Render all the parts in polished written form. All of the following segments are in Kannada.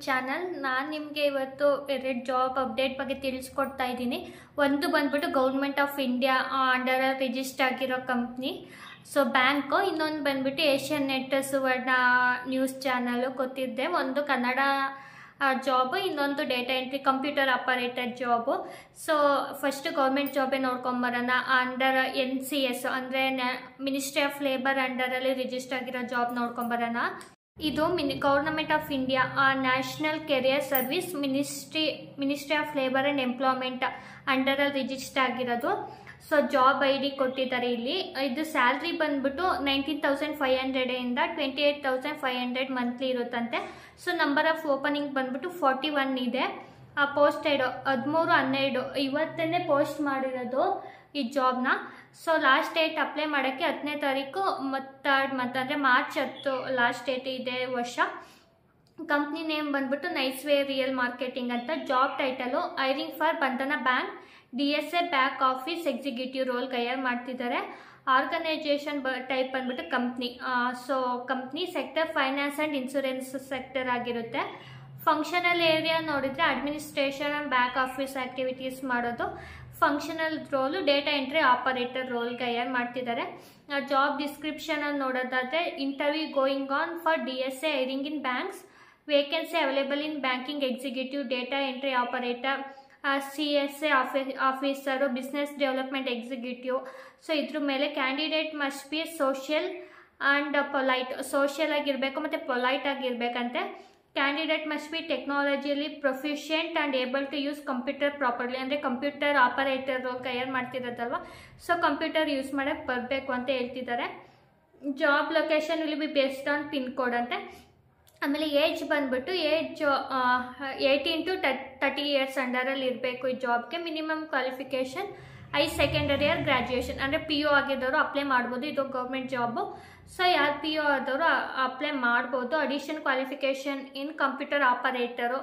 ಚಾನಲ್. ನಾನು ನಿಮಗೆ ಇವತ್ತು ಎರಡು ಜಾಬ್ ಅಪ್ಡೇಟ್ ಬಗ್ಗೆ ತಿಳಿಸ್ಕೊಡ್ತಾ ಇದ್ದೀನಿ. ಒಂದು ಬಂದ್ಬಿಟ್ಟು government of India under register ಆಗಿರೋ ಕಂಪ್ನಿ, ಸೊ ಬ್ಯಾಂಕು. ಇನ್ನೊಂದು ಬಂದ್ಬಿಟ್ಟು Asianet Suvarna news channel ಗೊತ್ತಿದ್ದೆ. ಒಂದು ಕನ್ನಡ ಜಾಬು, ಇನ್ನೊಂದು data entry computer operator job. So first government ಜಾಬೇ ನೋಡ್ಕೊಂಬರೋಣ. ಅಂಡರ್ NCS ಅಂದರೆ ಮಿನಿಸ್ಟ್ರಿ ಆಫ್ ಲೇಬರ್ ಅಂಡರಲ್ಲಿ ರಿಜಿಸ್ಟರ್ ಆಗಿರೋ ಜಾಬ್ ನೋಡ್ಕೊಂಬರೋಣ. ಇದು government of India national career service ministry of labour and employment ಅಂಡರಲ್ಲಿ ರಿಜಿಸ್ಟರ್ ಆಗಿರೋದು. ಸೊ ಜಾಬ್ ID ಕೊಟ್ಟಿದ್ದಾರೆ ಇಲ್ಲಿ. ಇದು ಸ್ಯಾಲ್ರಿ ಬಂದ್ಬಿಟ್ಟು 19,500 ಇಂದ 28,500 ಮಂತ್ಲಿ ಇರುತ್ತಂತೆ. ಸೊ ನಂಬರ್ ಆಫ್ ಓಪನಿಂಗ್ ಬಂದ್ಬಿಟ್ಟು 41 ಇದೆ. ಪೋಸ್ಟೆಡ್ 13/12 ಇವತ್ತೇ ಪೋಸ್ಟ್ ಮಾಡಿರೋದು ಈ ಜಾಬ್ನ. ಸೊ ಲಾಸ್ಟ್ ಡೇಟ್ ಅಪ್ಲೈ ಮಾಡೋಕ್ಕೆ 10ನೇ ತಾರೀಕು ಅಂದರೆ ಮಾರ್ಚ್ 10 ಲಾಸ್ಟ್ ಡೇಟ್ ಇದೆ ವರ್ಷ. ಕಂಪ್ನಿ ನೇಮ್ ಬಂದ್ಬಿಟ್ಟು ನೈಸ್ವೇ ರಿಯಲ್ ಮಾರ್ಕೆಟಿಂಗ್ ಅಂತ. Job title hiring for Bandhan bank DSA back office executive ರೋಲ್ಗೆ ಹೈರ್ ಮಾಡ್ತಿದ್ದಾರೆ. ಆರ್ಗನೈಜೇಷನ್ ಟೈಪ್ ಬಂದ್ಬಿಟ್ಟು company. So company sector finance and insurance sector ಆಗಿರುತ್ತೆ. ಫಂಕ್ಷನಲ್ ಏರಿಯಾ ನೋಡಿದರೆ administration and back office activities ಮಾಡೋದು. Functional role data entry operator ರೋಲ್ಗೆ ಹೈರ್ ಮಾಡ್ತಿದ್ದಾರೆ. ಜಾಬ್ ಡಿಸ್ಕ್ರಿಪ್ಷನಲ್ಲಿ ನೋಡೋದಾದರೆ interview going on for DSA hiring in banks, vacancy available in banking executive, data entry operator, CSA officer, business development executive. So ಇದ್ರ ಮೇಲೆ candidate must be social and polite, social ಆಗಿರಬೇಕು ಮತ್ತು ಪೊಲೈಟ್ ಆಗಿರಬೇಕಂತೆ. ಕ್ಯಾಂಡಿಡೇಟ್ ಮಸ್ಟ್ ಬಿ ಟೆಕ್ನಾಲಜಿಯಲ್ಲಿ proficient and able to use computer properly, ಅಂದರೆ ಕಂಪ್ಯೂಟರ್ ಆಪರೇಟರ್ ಹೈರ್ ಮಾಡ್ತಿರೋದಲ್ವ, ಸೊ ಕಂಪ್ಯೂಟರ್ ಯೂಸ್ ಮಾಡೋಕ್ಕೆ ಬರಬೇಕು ಅಂತ ಹೇಳ್ತಿದ್ದಾರೆ. Job location will be based on pin code ಅಂತೆ. ಆಮೇಲೆ ಏಜ್ ಬಂದ್ಬಿಟ್ಟು 18 to 30 ಇಯರ್ಸ್ ಅಂಡರಲ್ಲಿ ಇರಬೇಕು ಈ ಜಾಬ್ಗೆ. Minimum qualification secondary year graduation, ಅಂದರೆ PU ಆಗಿದ್ದವರು ಅಪ್ಲೈ ಮಾಡ್ಬೋದು. ಇದು ಗೌರ್ಮೆಂಟ್ ಜಾಬು. ಸೊ ಯಾರು PU ಆದವರು ಅಪ್ಲೈ ಮಾಡ್ಬೋದು. Addition qualification in computer operator,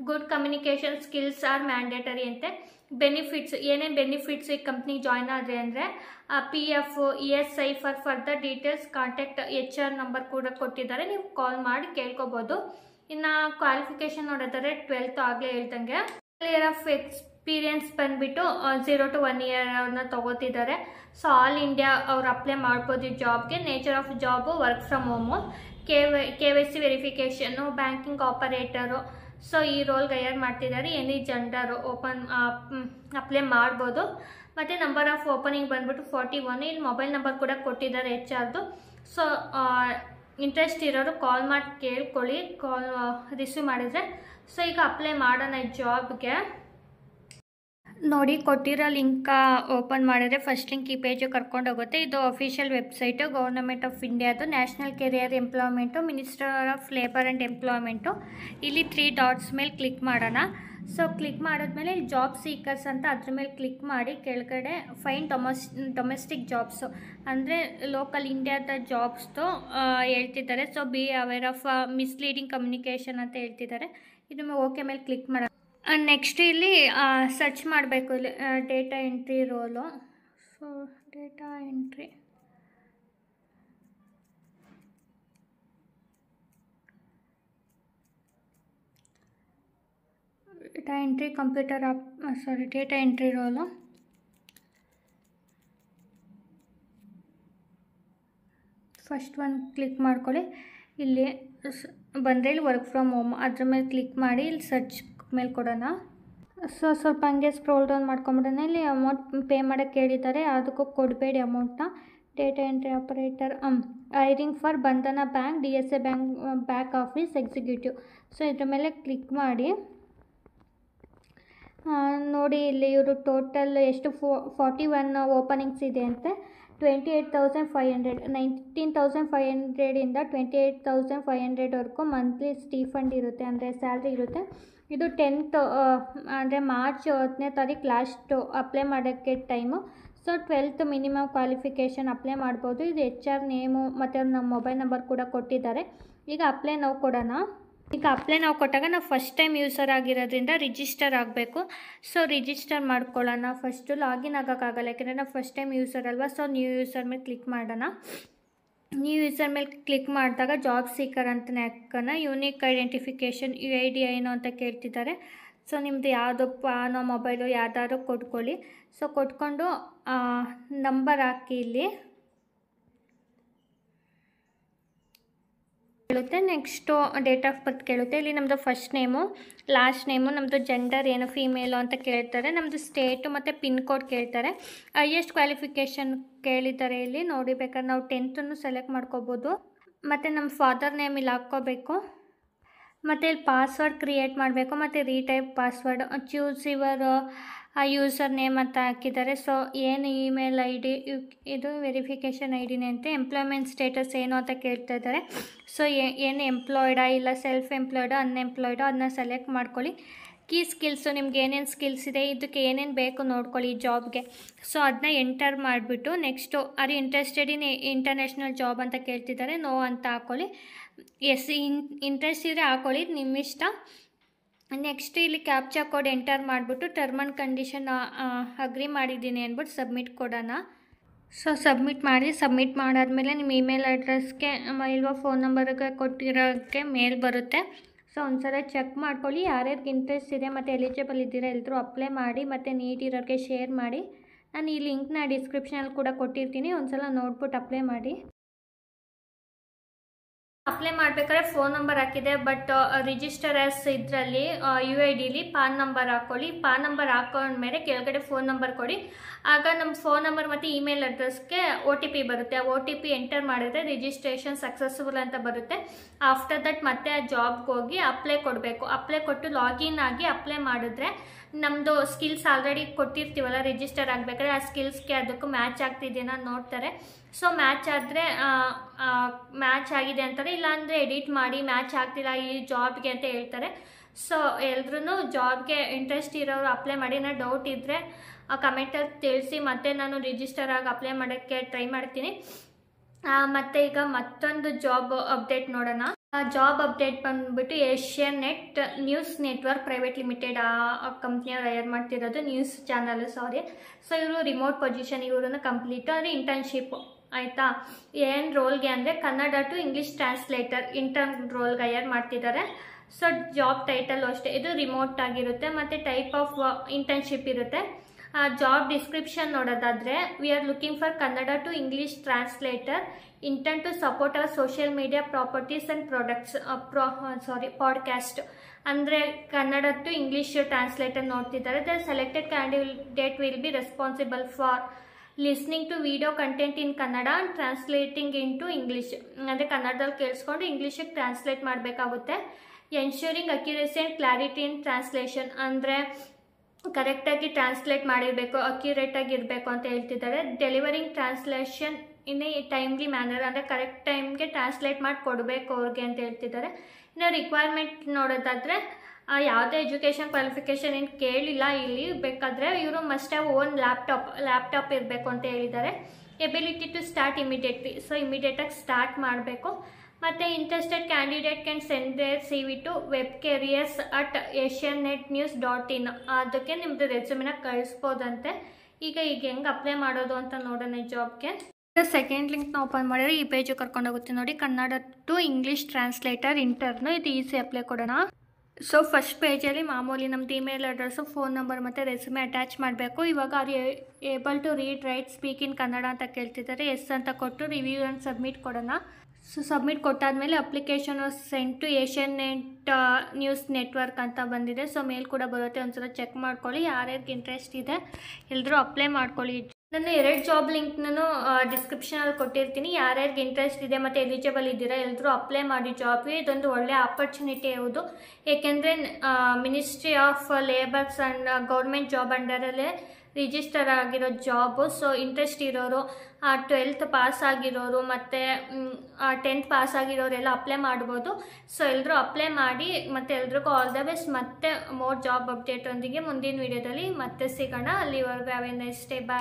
good communication skills are mandatory ಅಂತೆ. ಬೆನಿಫಿಟ್ಸ್, ಏನೇನು ಬೆನಿಫಿಟ್ಸ್ ಈ ಕಂಪ್ನಿಗೆ ಜಾಯ್ನ್ ಆದರೆ ಅಂದರೆ PF, ESI. Further details contact HR number ಕೂಡ ಕೊಟ್ಟಿದ್ದಾರೆ, ನೀವು ಕಾಲ್ ಮಾಡಿ ಕೇಳ್ಕೊಬೋದು. ಇನ್ನು ಕ್ವಾಲಿಫಿಕೇಷನ್ ನೋಡಿದರೆ 12th ಆಗಲೇ ಹೇಳ್ದಂಗೆ. ಇಯರ್ ಆಫ್ ಎಕ್ಸ್ಪೀರಿಯನ್ಸ್ ಬಂದುಬಿಟ್ಟು 0 to 1 year ಅವ್ರನ್ನ ತೊಗೋತಿದ್ದಾರೆ. ಸೊ ಆಲ್ ಇಂಡಿಯಾ ಅವ್ರು ಅಪ್ಲೈ ಮಾಡ್ಬೋದು ಈ ಜಾಬ್ಗೆ. Nature of job work from home, KYC verification, banking operator. So ಈ ರೋಲ್ಗೆ ಹೈರ್ ಮಾಡ್ತಿದ್ದಾರೆ. ಎನಿ ಜೆಂಡರು ಅಪ್ಲೈ ಮಾಡ್ಬೋದು. ಮತ್ತು ನಂಬರ್ ಆಫ್ ಓಪನಿಂಗ್ ಬಂದ್ಬಿಟ್ಟು 41. ಇಲ್ಲಿ ಮೊಬೈಲ್ ನಂಬರ್ ಕೂಡ ಕೊಟ್ಟಿದ್ದಾರೆ HRದು. ಸೊ ಇಂಟ್ರೆಸ್ಟ್ ಇರೋರು ಕಾಲ್ ಮಾಡಿ ಕೇಳ್ಕೊಳ್ಳಿ, ಕಾಲ್ ರಿಸೀವ್ ಮಾಡಿದರೆ. ಸೊ ಈಗ ಅಪ್ಲೈ ಮಾಡೋಣ ಈ ಜಾಬ್ಗೆ. ನೋಡಿ, ಕೊಟ್ಟಿರೋ ಲಿಂಕ ಓಪನ್ ಮಾಡಿದ್ರೆ ಫಸ್ಟ್ ಲಿಂಕ್ ಈ ಪೇಜು ಕರ್ಕೊಂಡೋಗುತ್ತೆ. ಇದು ಅಫಿಷಿಯಲ್ ವೆಬ್ಸೈಟು ಗೌರ್ಮೆಂಟ್ ಆಫ್ ಇಂಡಿಯಾದು, national career employment, minister of labour and employment. ಇಲ್ಲಿ 3 dots ಮೇಲೆ ಕ್ಲಿಕ್ ಮಾಡೋಣ. ಸೊ ಕ್ಲಿಕ್ ಮಾಡಿದ್ಮೇಲೆ ಇಲ್ಲಿ ಜಾಬ್ ಸೀಕರ್ಸ್ ಅಂತ ಅದ್ರ ಮೇಲೆ ಕ್ಲಿಕ್ ಮಾಡಿ ಕೆಳಗಡೆ ಫೈನ್ ಡೊಮೆಸ್ಟಿಕ್ ಜಾಬ್ಸು, ಅಂದರೆ ಲೋಕಲ್ ಇಂಡಿಯಾದ ಜಾಬ್ಸ್ದು ಹೇಳ್ತಿದ್ದಾರೆ. So be aware of misleading communication ಅಂತ ಹೇಳ್ತಿದ್ದಾರೆ. ಇದು ಓಕೆ ಮೇಲೆ ಕ್ಲಿಕ್ ಮಾಡೋಣ. ನೆಕ್ಸ್ಟ್ ಇಲ್ಲಿ ಸರ್ಚ್ ಮಾಡಬೇಕು. ಇಲ್ಲಿ data entry role. So data entry computer data entry role. First ಒಂದು ಕ್ಲಿಕ್ ಮಾಡ್ಕೊಳ್ಳಿ. ಇಲ್ಲಿ ಬಂದರೆ ಇಲ್ಲಿ ವರ್ಕ್ ಫ್ರಮ್ ಹೋಮ್ ಅದ್ರ ಮೇಲೆ ಕ್ಲಿಕ್ ಮಾಡಿ ಇಲ್ಲಿ ಸರ್ಚ್ ಮೇಲೆ ಕೊಡೋಣ. ಸೊ ಸ್ವಲ್ಪ ಹಂಗೆ ಸ್ಕ್ರೋಲ್ ಡೌನ್ ಮಾಡ್ಕೊಂಬಿಡೋಣ. ಇಲ್ಲಿ ಅಮೌಂಟ್ ಪೇ ಮಾಡೋಕ್ಕೆ ಹೇಳಿದ್ದಾರೆ, ಅದಕ್ಕೂ ಕೊಡಬೇಡಿ ಅಮೌಂಟ್ನ. Data entry operator hiring for Bandhan bank DSA back office executive. So ಇದ್ರ ಮೇಲೆ ಕ್ಲಿಕ್ ಮಾಡಿ ನೋಡಿ. ಇಲ್ಲಿ ಇವರು ಟೋಟಲ್ ಎಷ್ಟು 41 ಓಪನಿಂಗ್ಸ್ ಇದೆ ಅಂತೆ. 28,500 19,500 ಇಂದ 28,500ವರೆಗೂ ಮಂತ್ಲಿ ಸ್ಟೀಫಂಡ್ ಇರುತ್ತೆ, ಅಂದರೆ ಸ್ಯಾಲ್ರಿ ಇರುತ್ತೆ. ಇದು 10th ಅಂದರೆ ಮಾರ್ಚ್ 10ನೇ ತಾರೀಕು ಲಾಸ್ಟು ಅಪ್ಲೈ ಮಾಡೋಕ್ಕೆ time. So 12th minimum qualification apply ಮಾಡ್ಬೋದು. ಇದು HR ನೇಮು ಮತ್ತು ನಮ್ಮ ಮೊಬೈಲ್ ನಂಬರ್ ಕೂಡ ಕೊಟ್ಟಿದ್ದಾರೆ. ಈಗ ಅಪ್ಲೈ ನಾವು ಕೊಡೋಣ. ಈಗ ಅಪ್ಲೈ ನಾವು ಕೊಟ್ಟಾಗ ನಾವು ಫಸ್ಟ್ ಟೈಮ್ ಯೂಸರ್ ಆಗಿರೋದ್ರಿಂದ ರಿಜಿಸ್ಟರ್ ಆಗಬೇಕು. ಸೊ ರಿಜಿಸ್ಟರ್ ಮಾಡ್ಕೊಳ್ಳೋಣ. ಫಸ್ಟು ಲಾಗಿನ್ ಆಗೋಕ್ಕಾಗಲ್ಲ, ಯಾಕೆಂದರೆ ನಾವು ಫಸ್ಟ್ ಟೈಮ್ ಯೂಸರ್ ಅಲ್ವಾ. ಸೊ ನ್ಯೂ ಯೂಸರ್ ಮೇಲೆ ಕ್ಲಿಕ್ ಮಾಡೋಣ. ನ್ಯೂ ಯೂಸರ್ ಮೇಲೆ ಕ್ಲಿಕ್ ಮಾಡಿದಾಗ ಜಾಬ್ ಸೀಕರ್ ಅಂತಲೇ ಹಾಕೋಣ. ಯೂನಿಕ್ ಐಡೆಂಟಿಫಿಕೇಷನ್ UID ಏನು ಅಂತ ಕೇಳ್ತಿದ್ದಾರೆ. ಸೊ ನಿಮ್ಮದು ಯಾವುದು ಪಾನೋ ಮೊಬೈಲು ಯಾವ್ದಾದ್ರು ಕೊಟ್ಕೊಳ್ಳಿ. ಸೊ ಕೊಟ್ಕೊಂಡು ನಂಬರ್ ಹಾಕಿ ಇಲ್ಲಿ ಕೇಳುತ್ತೆ. ನೆಕ್ಸ್ಟು ಡೇಟ್ ಆಫ್ ಬರ್ತ್ ಕೇಳುತ್ತೆ. ಇಲ್ಲಿ ನಮ್ಮದು ಫಸ್ಟ್ ನೇಮು, ಲಾಸ್ಟ್ ನೇಮು, ನಮ್ಮದು ಜೆಂಡರ್ ಏನು ಫೀಮೇಲು ಅಂತ ಕೇಳ್ತಾರೆ. ನಮ್ಮದು ಸ್ಟೇಟು ಮತ್ತು ಪಿನ್ ಕೋಡ್ ಕೇಳ್ತಾರೆ. ಹೈಯೆಸ್ಟ್ ಕ್ವಾಲಿಫಿಕೇಷನ್ ಕೇಳಿದ್ದಾರೆ. ಇಲ್ಲಿ ನೋಡಿ ಬೇಕಾದ್ರೆ ನಾವು 10th ಸೆಲೆಕ್ಟ್ ಮಾಡ್ಕೋಬೋದು. ಮತ್ತು ನಮ್ಮ ಫಾದರ್ ನೇಮ್ ಇಲ್ಲಿ ಹಾಕ್ಕೋಬೇಕು. ಮತ್ತು ಇಲ್ಲಿ ಪಾಸ್ವರ್ಡ್ ಕ್ರಿಯೇಟ್ ಮಾಡಬೇಕು. ಮತ್ತು retype password, choose your user name ಅಂತ ಹಾಕಿದ್ದಾರೆ. ಸೊ ಏನು ಇಮೇಲ್ ID, ಇದು ವೆರಿಫಿಕೇಷನ್ ಐಡಿನೇ ಅಂತ. ಎಂಪ್ಲಾಯ್ಮೆಂಟ್ ಸ್ಟೇಟಸ್ ಏನು ಅಂತ ಕೇಳ್ತಾ ಇದ್ದಾರೆ. ಸೊ ಏನು ಎಂಪ್ಲಾಯ್ಡಾ ಇಲ್ಲ ಸೆಲ್ಫ್ ಎಂಪ್ಲಾಯ್ಡಾ ಅನ್ಎಂಪ್ಲಾಯ್ಡಾ ಅದನ್ನ ಸೆಲೆಕ್ಟ್ ಮಾಡ್ಕೊಳ್ಳಿ. ಕೀ ಸ್ಕಿಲ್ಸು ನಿಮ್ಗೆ ಏನೇನು ಸ್ಕಿಲ್ಸ್ ಇದೆ, ಇದಕ್ಕೆ ಏನೇನು ಬೇಕು ನೋಡ್ಕೊಳ್ಳಿ ಈ ಜಾಬ್ಗೆ. ಸೊ ಅದನ್ನ ಎಂಟರ್ ಮಾಡಿಬಿಟ್ಟು next are interested in international job ಅಂತ ಕೇಳ್ತಿದ್ದಾರೆ. ನೋ ಅಂತ ಹಾಕ್ಕೊಳ್ಳಿ. ಎಸ್ ಇಂಟ್ರೆಸ್ಟ್ ಇದ್ದರೆ ಹಾಕ್ಕೊಳ್ಳಿ, ನಿಮ್ಮ ಇಷ್ಟ. ನೆಕ್ಸ್ಟ್ ಇಲ್ಲಿ ಕ್ಯಾಪ್ಚಾ ಕೋಡ್ ಎಂಟರ್ ಮಾಡಿಬಿಟ್ಟು ಟರ್ಮ್ ಆ್ಯಂಡ್ ಕಂಡೀಷನ್ ಅಗ್ರಿ ಮಾಡಿದ್ದೀನಿ ಅಂದ್ಬಿಟ್ಟು ಸಬ್ಮಿಟ್ ಕೊಡೋಣ. ಸೊ ಸಬ್ಮಿಟ್ ಮಾಡಾದಮೇಲೆ ನಿಮ್ಮ ಇಮೇಲ್ ಅಡ್ರೆಸ್ಗೆ ಇಲ್ವಾ ಫೋನ್ ನಂಬರ್ಗೆ ಕೊಟ್ಟಿರೋಕ್ಕೆ ಮೇಲ್ ಬರುತ್ತೆ. ಸೊ ಒಂದ್ಸಲ ಚೆಕ್ ಮಾಡ್ಕೊಳ್ಳಿ. ಯಾರ್ಯಾರಿಗೆ ಇಂಟ್ರೆಸ್ಟ್ ಇದೆ ಮತ್ತು ಎಲಿಜಿಬಲ್ ಇದ್ದೀರಾ ಎಲ್ಲರೂ ಅಪ್ಲೈ ಮಾಡಿ ಮತ್ತು ನೀಡಿರೋರಿಗೆ ಶೇರ್ ಮಾಡಿ. ನಾನು ಈ ಲಿಂಕ್ನ ಡಿಸ್ಕ್ರಿಪ್ಷನಲ್ಲಿ ಕೂಡ ಕೊಟ್ಟಿರ್ತೀನಿ. ಒಂದ್ಸಲ ನೋಡ್ಬಿಟ್ಟು ಅಪ್ಲೈ ಮಾಡಿ. ಅಪ್ಲೈ ಮಾಡಬೇಕಾದ್ರೆ ಫೋನ್ ನಂಬರ್ ಹಾಕಿದೆ, ಬಟ್ ರಿಜಿಸ್ಟರ್ ಆಸ್ ಇದರಲ್ಲಿ UIDಲಿ ಪಾನ್ ನಂಬರ್ ಹಾಕ್ಕೊಳ್ಳಿ. ಪಾನ್ ನಂಬರ್ ಹಾಕೊಂಡ್ಮೇಲೆ ಕೆಳಗಡೆ ಫೋನ್ ನಂಬರ್ ಕೊಡಿ. ಆಗ ನಮ್ಮ ಫೋನ್ ನಂಬರ್ ಮತ್ತು ಇಮೇಲ್ ಅಡ್ರೆಸ್ಗೆ OTP ಬರುತ್ತೆ. ಆ OTP ಎಂಟರ್ ಮಾಡಿದ್ರೆ ರಿಜಿಸ್ಟ್ರೇಷನ್ ಸಕ್ಸಸ್ಫುಲ್ ಅಂತ ಬರುತ್ತೆ. ಆಫ್ಟರ್ ದಟ್ ಮತ್ತೆ ಆ ಜಾಬ್ಗೆ ಹೋಗಿ ಅಪ್ಲೈ ಕೊಡಬೇಕು. ಅಪ್ಲೈ ಕೊಟ್ಟು ಲಾಗಿನ್ ಆಗಿ ಅಪ್ಲೈ ಮಾಡಿದ್ರೆ ನಮ್ಮದು ಸ್ಕಿಲ್ಸ್ ಆಲ್ರೆಡಿ ಕೊಟ್ಟಿರ್ತೀವಲ್ಲ ರಿಜಿಸ್ಟರ್ ಆಗಬೇಕಾದ್ರೆ, ಆ ಸ್ಕಿಲ್ಸ್ಗೆ ಅದಕ್ಕೂ ಮ್ಯಾಚ್ ಆಗ್ತಿದೆಯಾ ನೋಡ್ತಾರೆ. ಸೊ ಮ್ಯಾಚ್ ಆದರೆ ಮ್ಯಾಚ್ ಆಗಿದೆ ಅಂತಾರೆ, ಇಲ್ಲಾಂದರೆ ಎಡಿಟ್ ಮಾಡಿ ಮ್ಯಾಚ್ ಆಗ್ತಿಲ್ಲ ಈ ಜಾಬ್ಗೆ ಅಂತ ಹೇಳ್ತಾರೆ. ಸೊ ಎಲ್ರೂ ಜಾಬ್ಗೆ ಇಂಟ್ರೆಸ್ಟ್ ಇರೋರು ಅಪ್ಲೈ ಮಾಡಿ. ನಾನು ಡೌಟ್ ಇದ್ದರೆ ಕಮೆಂಟಲ್ಲಿ ತಿಳಿಸಿ, ಮತ್ತೆ ನಾನು ರಿಜಿಸ್ಟರ್ ಆಗಿ ಅಪ್ಲೈ ಮಾಡೋಕ್ಕೆ ಟ್ರೈ ಮಾಡ್ತೀನಿ. ಮತ್ತು ಈಗ ಮತ್ತೊಂದು ಜಾಬ್ ಅಪ್ಡೇಟ್ ನೋಡೋಣ. ಜಾಬ್ ಅಪ್ಡೇಟ್ ಬಂದುಬಿಟ್ಟು Asianet news network private limited ಆ ಕಂಪ್ನಿಯವ್ರು ಹೈಯರ್ ಮಾಡ್ತಿರೋದು ನ್ಯೂಸ್ ಚಾನಲ್. ಸೊ ಇವರು ರಿಮೋಟ್ ಪೊಸಿಷನ್, ಇವ್ರನ್ನ ಕಂಪ್ಲೀಟ್ ಅಂದರೆ ಇಂಟರ್ನ್ಶಿಪ್ ಆಯಿತಾ. ಏನು ರೋಲ್ಗೆ ಅಂದರೆ Kannada to English translator intern ರೋಲ್ಗೆ ಹೈಯರ್ ಮಾಡ್ತಿದ್ದಾರೆ. ಸೊ ಜಾಬ್ ಟೈಟಲ್ ಅಷ್ಟೇ, ಇದು ರಿಮೋಟ್ ಆಗಿರುತ್ತೆ. ಮತ್ತು ಟೈಪ್ ಆಫ್ ಇಂಟರ್ನ್ಶಿಪ್ ಇರುತ್ತೆ. ಜಾಬ್ ಡಿಸ್ಕ್ರಿಪ್ಷನ್ ನೋಡೋದಾದರೆ, we are looking for Kannada to English translator intern to support our social media properties and products podcast. ಅಂದರೆ ಕನ್ನಡ ಟು ಇಂಗ್ಲೀಷ್ ಟ್ರಾನ್ಸ್ಲೇಟರ್ ನೋಡ್ತಿದ್ದಾರೆ. The selected candidate will be responsible for listening to video content in Kannada and translating into English. ಅಂದರೆ ಕನ್ನಡದಲ್ಲಿ ಕೇಳಿಸ್ಕೊಂಡು ಇಂಗ್ಲೀಷಿಗೆ ಟ್ರಾನ್ಸ್ಲೇಟ್ ಮಾಡಬೇಕಾಗುತ್ತೆ. Ensuring accuracy and clarity in translation, ಅಂದರೆ ಕರೆಕ್ಟಾಗಿ ಟ್ರಾನ್ಸ್ಲೇಟ್ ಮಾಡಿರಬೇಕು, ಅಕ್ಯುರೇಟಾಗಿ ಇರಬೇಕು ಅಂತ ಹೇಳ್ತಿದ್ದಾರೆ. Delivering translation in a timely manner, ಅಂದರೆ ಕರೆಕ್ಟ್ ಟೈಮ್ಗೆ ಟ್ರಾನ್ಸ್ಲೇಟ್ ಮಾಡಿ ಕೊಡಬೇಕು ಅವ್ರಿಗೆ ಅಂತ ಹೇಳ್ತಿದ್ದಾರೆ. ಇನ್ನು ರಿಕ್ವೈರ್ಮೆಂಟ್ ನೋಡೋದಾದರೆ ಯಾವುದೇ ಎಜುಕೇಷನ್ ಕ್ವಾಲಿಫಿಕೇಷನ್ ಏನು ಕೇಳಿಲ್ಲ ಇಲ್ಲಿ. ಬೇಕಾದರೆ ಇವರು ಮಸ್ಟ್ ಹ್ಯಾವ್ ಓನ್ ಲ್ಯಾಪ್ಟಾಪ್ ಇರಬೇಕು ಅಂತ ಹೇಳಿದ್ದಾರೆ. Ability to start immediately, so ಇಮಿಡಿಯೇಟಾಗಿ ಸ್ಟಾರ್ಟ್ ಮಾಡಬೇಕು. ಮತ್ತು interested candidate can send their CV to webcareers@asiannetnews.in. ಅದಕ್ಕೆ ನಿಮ್ಮದು ರೆಸ್ಯೂಮಿನ ಕಳಿಸ್ಬೋದಂತೆ. ಈಗ ಹೆಂಗೆ ಅಪ್ಲೈ ಮಾಡೋದು ಅಂತ ನೋಡೋಣ ಈ ಜಾಬ್ಗೆ. ಸೆಕೆಂಡ್ ಲಿಂಕ್ನ ಓಪನ್ ಮಾಡಿದ್ರೆ ಈ ಪೇಜು ಕರ್ಕೊಂಡೋಗುತ್ತೆ ನೋಡಿ. Kannada to English translator intern, ಇದು ಈಸಿ ಅಪ್ಲೈ ಕೊಡೋಣ. ಸೊ ಫಸ್ಟ್ ಪೇಜಲ್ಲಿ ಮಾಮೂಲಿ ನಮ್ಮದು ಇಮೇಲ್ ಅಡ್ರೆಸ್ಸು, ಫೋನ್ ನಂಬರ್ ಮತ್ತು ರೆಸ್ಯೂಮೆ ಅಟ್ಯಾಚ್ ಮಾಡಬೇಕು. ಇವಾಗ are able to read write speak in Kannada ಅಂತ ಕೇಳ್ತಿದ್ದಾರೆ. ಎಸ್ ಅಂತ ಕೊಟ್ಟು ರಿವ್ಯೂ ಆ್ಯಂಡ್ ಸಬ್ಮಿಟ್ ಕೊಡೋಣ. ಸೊ ಸಬ್ಮಿಟ್ ಕೊಟ್ಟಾದಮೇಲೆ application send to Asianet news network ಅಂತ ಬಂದಿದೆ. ಸೊ ಮೇಲ್ ಕೂಡ ಬರುತ್ತೆ, ಒಂದ್ಸಲ ಚೆಕ್ ಮಾಡ್ಕೊಳ್ಳಿ. ಯಾರ್ಯಾರಿಗೆ ಇಂಟ್ರೆಸ್ಟ್ ಇದೆ ಎಲ್ಲರೂ ಅಪ್ಲೈ ಮಾಡ್ಕೊಳ್ಳಿ. ನಾನು 2 ಜಾಬ್ ಲಿಂಕ್ನೂ ಡಿಸ್ಕ್ರಿಪ್ಷನಲ್ಲಿ ಕೊಟ್ಟಿರ್ತೀನಿ. ಯಾರ್ಯಾರಿಗೆ ಇಂಟ್ರೆಸ್ಟ್ ಇದೆ ಮತ್ತು ಎಲಿಜಿಬಲ್ ಇದ್ದೀರಾ ಎಲ್ಲರೂ ಅಪ್ಲೈ ಮಾಡಿ ಜಾಬ್ಗೆ. ಇದೊಂದು ಒಳ್ಳೆಯ ಆಪರ್ಚುನಿಟಿ ಹೌದು, ಏಕೆಂದರೆ ministry of labours and government job ಅಂಡರಲ್ಲೇ ರಿಜಿಸ್ಟರ್ ಆಗಿರೋ ಜಾಬು. ಸೊ ಇಂಟ್ರೆಸ್ಟ್ ಇರೋರು, 12th ಪಾಸ್ ಆಗಿರೋರು ಮತ್ತು 10th ಪಾಸ್ ಆಗಿರೋರೆಲ್ಲ ಅಪ್ಲೈ ಮಾಡ್ಬೋದು. ಸೊ ಎಲ್ಲರೂ ಅಪ್ಲೈ ಮಾಡಿ. ಮತ್ತು ಎಲ್ರಿಗೂ ಆಲ್ ದ ಬೆಸ್ಟ್. ಮತ್ತೆ ಮೋರ್ ಜಾಬ್ ಅಪ್ಡೇಟೊಂದಿಗೆ ಮುಂದಿನ ವೀಡಿಯೋದಲ್ಲಿ ಮತ್ತೆ ಸಿಗೋಣ. ಅಲ್ಲಿವರೆಗೂ have a nice day. Bye.